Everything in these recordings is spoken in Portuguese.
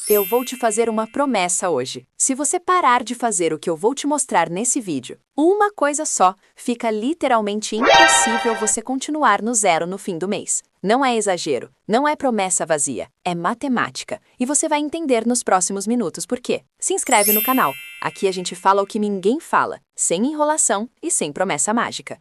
Eu vou te fazer uma promessa hoje. Se você parar de fazer o que eu vou te mostrar nesse vídeo, uma coisa só, fica literalmente impossível você continuar no zero no fim do mês. Não é exagero, não é promessa vazia, é matemática. E você vai entender nos próximos minutos por quê. Se inscreve no canal. Aqui a gente fala o que ninguém fala, sem enrolação e sem promessa mágica.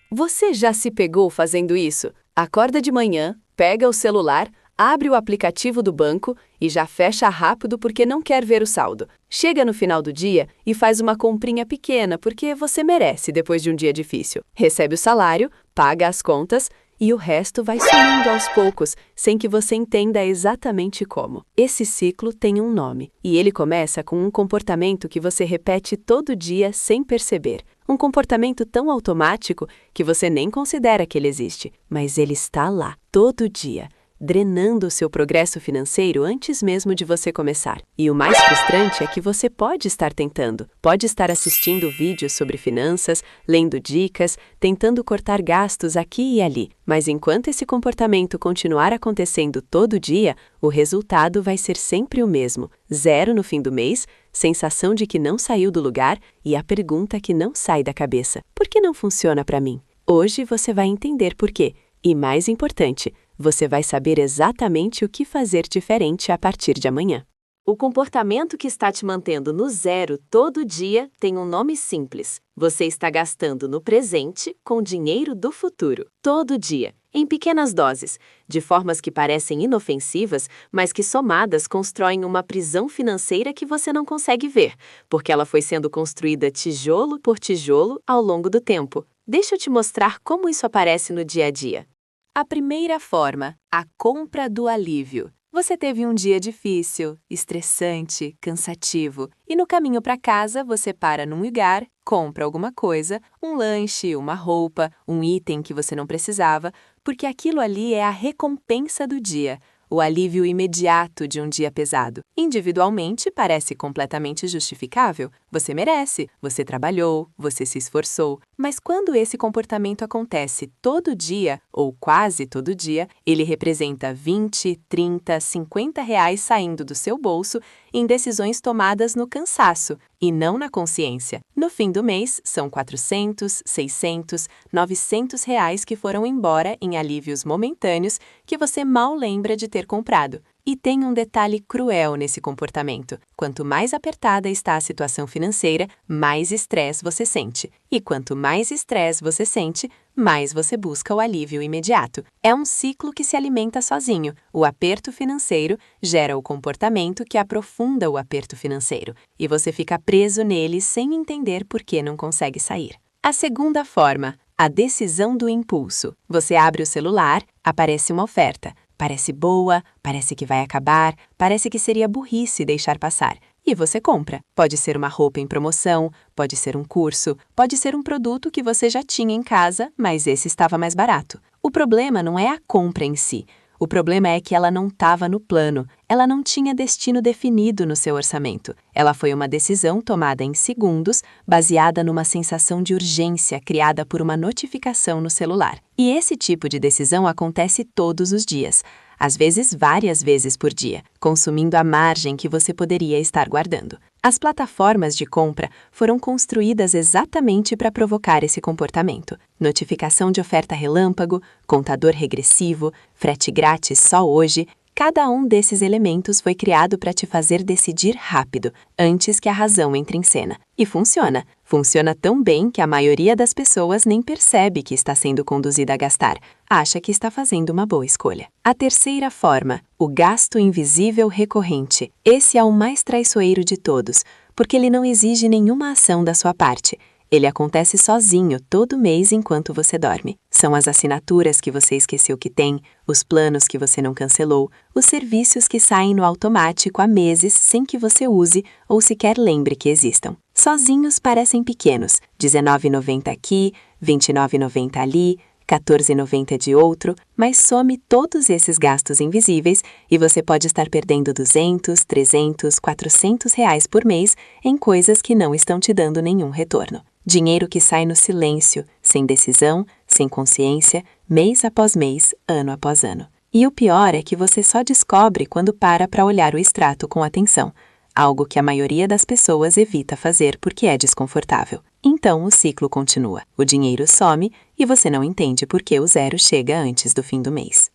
Você já se pegou fazendo isso? Acorda de manhã, pega o celular, abre o aplicativo do banco e já fecha rápido porque não quer ver o saldo. Chega no final do dia e faz uma comprinha pequena porque você merece depois de um dia difícil. Recebe o salário, paga as contas e o resto vai sumindo aos poucos, sem que você entenda exatamente como. Esse ciclo tem um nome e ele começa com um comportamento que você repete todo dia sem perceber. Um comportamento tão automático que você nem considera que ele existe, mas ele está lá, todo dia, drenando o seu progresso financeiro antes mesmo de você começar. E o mais frustrante é que você pode estar tentando, pode estar assistindo vídeos sobre finanças, lendo dicas, tentando cortar gastos aqui e ali, mas enquanto esse comportamento continuar acontecendo todo dia, o resultado vai ser sempre o mesmo: zero no fim do mês, sensação de que não saiu do lugar e a pergunta que não sai da cabeça: por que não funciona para mim? Hoje você vai entender por quê. E mais importante, você vai saber exatamente o que fazer diferente a partir de amanhã. O comportamento que está te mantendo no zero todo dia tem um nome simples. Você está gastando no presente com dinheiro do futuro, todo dia, em pequenas doses, de formas que parecem inofensivas, mas que somadas constroem uma prisão financeira que você não consegue ver, porque ela foi sendo construída tijolo por tijolo ao longo do tempo. Deixa eu te mostrar como isso aparece no dia a dia. A primeira forma, a compra do alívio. Você teve um dia difícil, estressante, cansativo, e no caminho para casa você para num lugar, compra alguma coisa, um lanche, uma roupa, um item que você não precisava, porque aquilo ali é a recompensa do dia, o alívio imediato de um dia pesado. Individualmente, parece completamente justificável. Você merece, você trabalhou, você se esforçou. Mas quando esse comportamento acontece todo dia, ou quase todo dia, ele representa 20, 30, 50 reais saindo do seu bolso em decisões tomadas no cansaço e não na consciência. No fim do mês, são 400, 600, 900 reais que foram embora em alívios momentâneos que você mal lembra de ter comprado. E tem um detalhe cruel nesse comportamento. Quanto mais apertada está a situação financeira, mais estresse você sente. E quanto mais estresse você sente, mais você busca o alívio imediato. É um ciclo que se alimenta sozinho. O aperto financeiro gera o comportamento que aprofunda o aperto financeiro. E você fica preso nele sem entender por que não consegue sair. A segunda forma, a decisão do impulso. Você abre o celular, aparece uma oferta. Parece boa, parece que vai acabar, parece que seria burrice deixar passar. E você compra. Pode ser uma roupa em promoção, pode ser um curso, pode ser um produto que você já tinha em casa, mas esse estava mais barato. O problema não é a compra em si. O problema é que ela não estava no plano, ela não tinha destino definido no seu orçamento. Ela foi uma decisão tomada em segundos, baseada numa sensação de urgência criada por uma notificação no celular. E esse tipo de decisão acontece todos os dias, às vezes várias vezes por dia, consumindo a margem que você poderia estar guardando. As plataformas de compra foram construídas exatamente para provocar esse comportamento. Notificação de oferta relâmpago, contador regressivo, frete grátis só hoje. Cada um desses elementos foi criado para te fazer decidir rápido, antes que a razão entre em cena. E funciona. Funciona tão bem que a maioria das pessoas nem percebe que está sendo conduzida a gastar. Acha que está fazendo uma boa escolha. A terceira forma, o gasto invisível recorrente. Esse é o mais traiçoeiro de todos, porque ele não exige nenhuma ação da sua parte. Ele acontece sozinho todo mês enquanto você dorme. São as assinaturas que você esqueceu que tem, os planos que você não cancelou, os serviços que saem no automático há meses sem que você use ou sequer lembre que existam. Sozinhos parecem pequenos, R$19,90 aqui, R$29,90 ali, R$14,90 de outro, mas some todos esses gastos invisíveis e você pode estar perdendo 200, 300, 400 reais por mês em coisas que não estão te dando nenhum retorno. Dinheiro que sai no silêncio, sem decisão, sem consciência, mês após mês, ano após ano. E o pior é que você só descobre quando para olhar o extrato com atenção, algo que a maioria das pessoas evita fazer porque é desconfortável. Então o ciclo continua, o dinheiro some e você não entende por que o zero chega antes do fim do mês.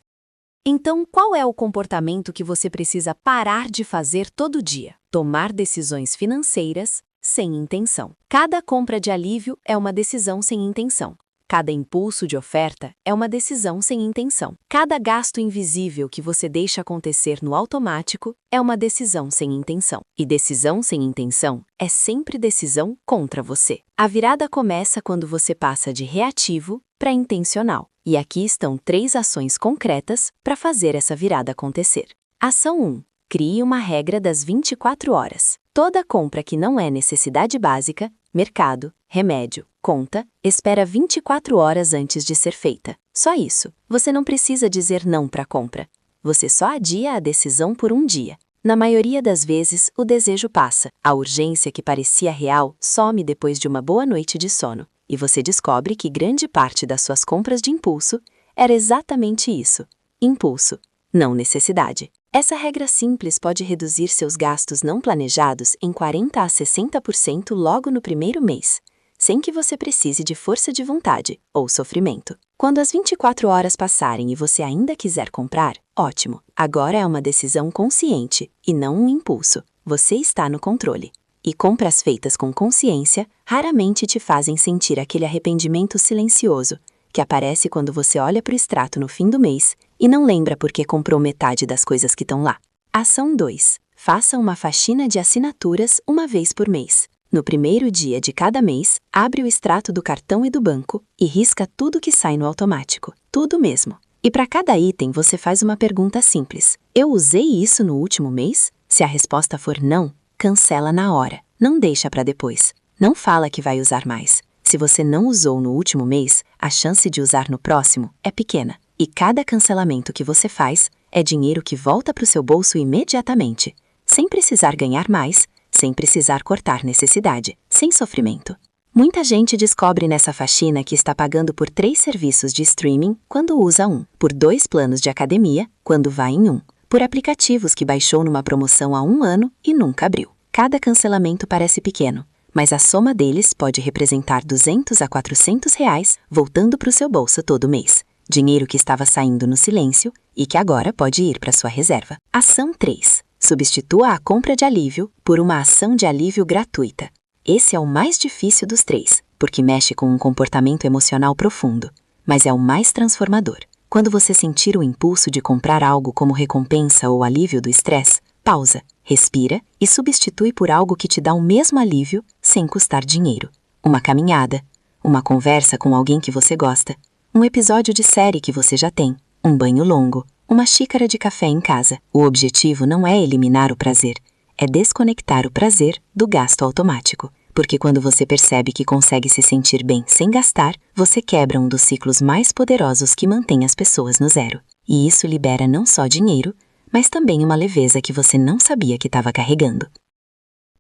Então, qual é o comportamento que você precisa parar de fazer todo dia? Tomar decisões financeiras sem intenção. Cada compra de alívio é uma decisão sem intenção. Cada impulso de oferta é uma decisão sem intenção. Cada gasto invisível que você deixa acontecer no automático é uma decisão sem intenção. E decisão sem intenção é sempre decisão contra você. A virada começa quando você passa de reativo para intencional. E aqui estão 3 ações concretas para fazer essa virada acontecer. Ação 1. Crie uma regra das 24 horas. Toda compra que não é necessidade básica, mercado, remédio, conta, espera 24 horas antes de ser feita. Só isso. Você não precisa dizer não para a compra. Você só adia a decisão por um dia. Na maioria das vezes, o desejo passa. A urgência que parecia real some depois de uma boa noite de sono. E você descobre que grande parte das suas compras de impulso era exatamente isso. Impulso, não necessidade. Essa regra simples pode reduzir seus gastos não planejados em 40% a 60% logo no primeiro mês, sem que você precise de força de vontade ou sofrimento. Quando as 24 horas passarem e você ainda quiser comprar, ótimo. Agora é uma decisão consciente e não um impulso. Você está no controle. E compras feitas com consciência raramente te fazem sentir aquele arrependimento silencioso que aparece quando você olha para o extrato no fim do mês e não lembra porque comprou metade das coisas que estão lá. Ação 2. Faça uma faxina de assinaturas uma vez por mês. No primeiro dia de cada mês, abre o extrato do cartão e do banco e risca tudo que sai no automático. Tudo mesmo. E para cada item você faz uma pergunta simples. Eu usei isso no último mês? Se a resposta for não, cancela na hora. Não deixa para depois. Não fala que vai usar mais. Se você não usou no último mês, a chance de usar no próximo é pequena. E cada cancelamento que você faz é dinheiro que volta para o seu bolso imediatamente, sem precisar ganhar mais, sem precisar cortar necessidade, sem sofrimento. Muita gente descobre nessa faxina que está pagando por 3 serviços de streaming quando usa um, por 2 planos de academia quando vai em um, por aplicativos que baixou numa promoção há 1 ano e nunca abriu. Cada cancelamento parece pequeno, mas a soma deles pode representar R$200 a R$400 voltando para o seu bolso todo mês. Dinheiro que estava saindo no silêncio e que agora pode ir para sua reserva. Ação 3. Substitua a compra de alívio por uma ação de alívio gratuita. Esse é o mais difícil dos 3, porque mexe com um comportamento emocional profundo, mas é o mais transformador. Quando você sentir o impulso de comprar algo como recompensa ou alívio do estresse, pausa, respira e substitui por algo que te dá o mesmo alívio sem custar dinheiro. Uma caminhada, uma conversa com alguém que você gosta, um episódio de série que você já tem, um banho longo, uma xícara de café em casa. O objetivo não é eliminar o prazer, é desconectar o prazer do gasto automático. Porque quando você percebe que consegue se sentir bem sem gastar, você quebra um dos ciclos mais poderosos que mantém as pessoas no zero. E isso libera não só dinheiro, mas também uma leveza que você não sabia que estava carregando.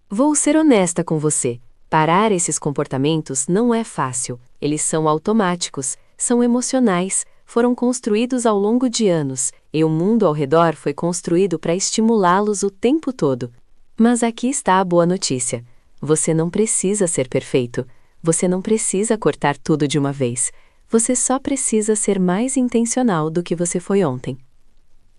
Vou ser honesta com você. Parar esses comportamentos não é fácil. Eles são automáticos, são emocionais, foram construídos ao longo de anos, e o mundo ao redor foi construído para estimulá-los o tempo todo. Mas aqui está a boa notícia. Você não precisa ser perfeito. Você não precisa cortar tudo de uma vez. Você só precisa ser mais intencional do que você foi ontem.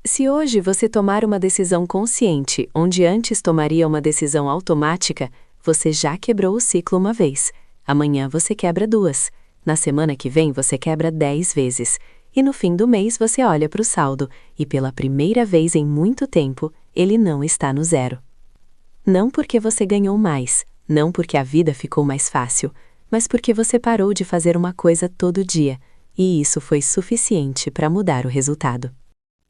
Se hoje você tomar uma decisão consciente, onde antes tomaria uma decisão automática, você já quebrou o ciclo uma vez. Amanhã você quebra 2. Na semana que vem você quebra 10 vezes. E no fim do mês você olha para o saldo e pela primeira vez em muito tempo, ele não está no zero. Não porque você ganhou mais, não porque a vida ficou mais fácil, mas porque você parou de fazer uma coisa todo dia, e isso foi suficiente para mudar o resultado.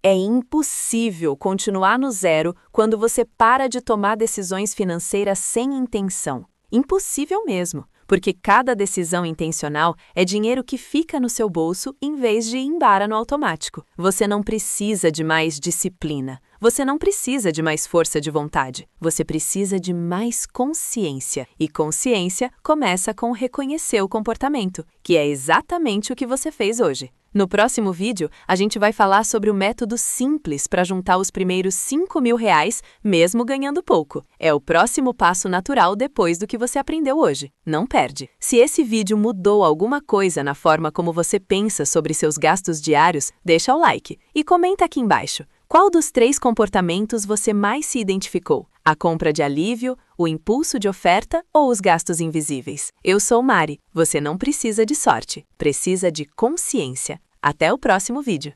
É impossível continuar no zero quando você para de tomar decisões financeiras sem intenção. Impossível mesmo, porque cada decisão intencional é dinheiro que fica no seu bolso em vez de ir embora no automático. Você não precisa de mais disciplina. Você não precisa de mais força de vontade. Você precisa de mais consciência. E consciência começa com reconhecer o comportamento, que é exatamente o que você fez hoje. No próximo vídeo, a gente vai falar sobre o método simples para juntar os primeiros R$ 5.000, mesmo ganhando pouco. É o próximo passo natural depois do que você aprendeu hoje. Não perde! Se esse vídeo mudou alguma coisa na forma como você pensa sobre seus gastos diários, deixa o like e comenta aqui embaixo. Qual dos 3 comportamentos você mais se identificou? A compra de alívio, o impulso de oferta ou os gastos invisíveis? Eu sou Mari. Você não precisa de sorte, precisa de consciência. Até o próximo vídeo.